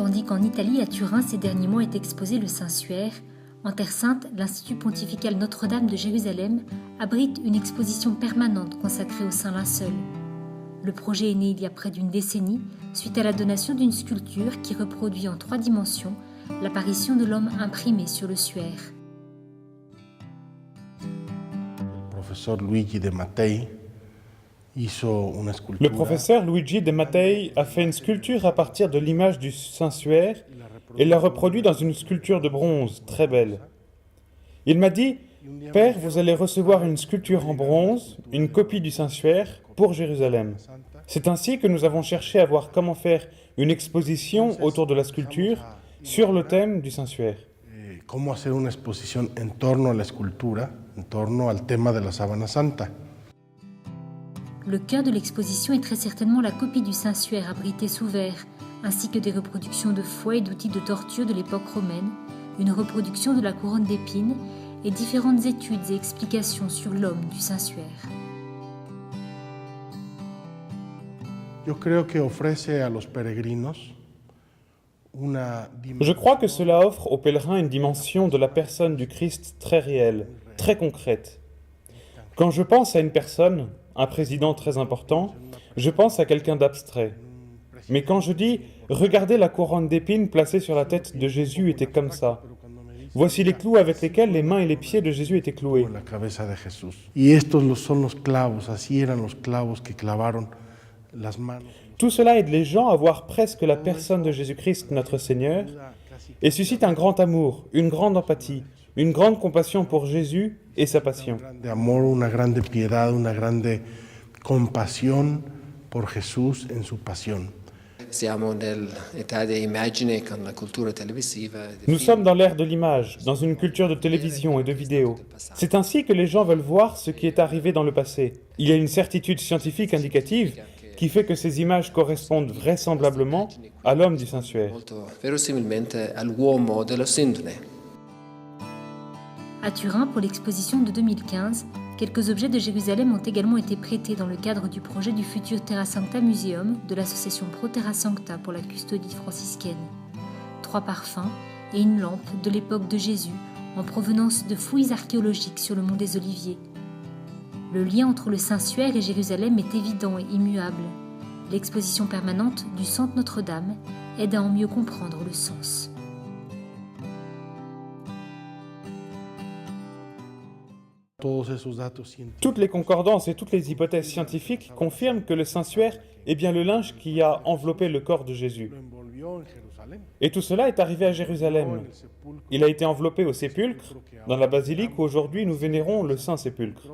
Tandis qu'en Italie, à Turin, ces derniers mois est exposé le Saint-Suaire, en Terre Sainte, l'Institut pontifical Notre-Dame de Jérusalem abrite une exposition permanente consacrée au Saint Linceul. Le projet est né il y a près d'une décennie, suite à la donation d'une sculpture qui reproduit en 3 dimensions l'apparition de l'homme imprimé sur le suaire. Le professeur Luigi De Mattei a fait une sculpture à partir de l'image du Saint-Suaire et l'a reproduit dans une sculpture de bronze très belle. Il m'a dit « Père, vous allez recevoir une sculpture en bronze, une copie du Saint-Suaire, pour Jérusalem. » C'est ainsi que nous avons cherché à voir comment faire une exposition autour de la sculpture sur le thème du Saint-Suaire. Comment hacer una exposición en torno a la escultura, en torno al tema de la Sábana Santa. Le cœur de l'exposition est très certainement la copie du Saint-Suaire abritée sous verre, ainsi que des reproductions de fouets et d'outils de torture de l'époque romaine, une reproduction de la couronne d'épines et différentes études et explications sur l'homme du Saint-Suaire. Je crois que cela offre aux pèlerins une dimension de la personne du Christ très réelle, très concrète. Quand je pense à une personne, un président très important, je pense à quelqu'un d'abstrait. Mais quand je dis « Regardez la couronne d'épines placée sur la tête de Jésus était comme ça. Voici les clous avec lesquels les mains et les pieds de Jésus étaient cloués. » Tout cela aide les gens à voir presque la personne de Jésus-Christ, notre Seigneur, et suscite un grand amour, une grande empathie, une grande compassion pour Jésus et sa passion. Nous sommes dans l'ère de l'image, dans une culture de télévision et de vidéo. C'est ainsi que les gens veulent voir ce qui est arrivé dans le passé. Il y a une certitude scientifique indicative qui fait que ces images correspondent vraisemblablement à l'homme du Saint-Suaire. À Turin, pour l'exposition de 2015, quelques objets de Jérusalem ont également été prêtés dans le cadre du projet du futur Terra Sancta Museum de l'association Pro Terra Sancta pour la custodie franciscaine. 3 parfums et une lampe de l'époque de Jésus en provenance de fouilles archéologiques sur le mont des Oliviers. Le lien entre le Saint-Suaire et Jérusalem est évident et immuable. L'exposition permanente du Centre Notre-Dame aide à en mieux comprendre le sens. Toutes les concordances et toutes les hypothèses scientifiques confirment que le Saint-Suaire est bien le linge qui a enveloppé le corps de Jésus. Et tout cela est arrivé à Jérusalem. Il a été enveloppé au sépulcre, dans la basilique où aujourd'hui nous vénérons le Saint-Sépulcre.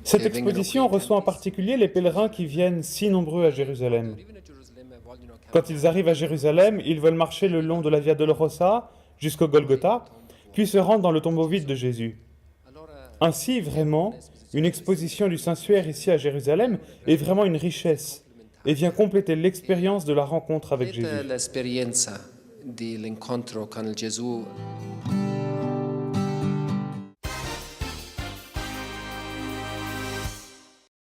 Cette exposition reçoit en particulier les pèlerins qui viennent si nombreux à Jérusalem. Quand ils arrivent à Jérusalem, ils veulent marcher le long de la Via Dolorosa jusqu'au Golgotha, puis se rendre dans le tombeau vide de Jésus. Ainsi, vraiment, une exposition du Saint-Suaire ici à Jérusalem est vraiment une richesse et vient compléter l'expérience de la rencontre avec Jésus.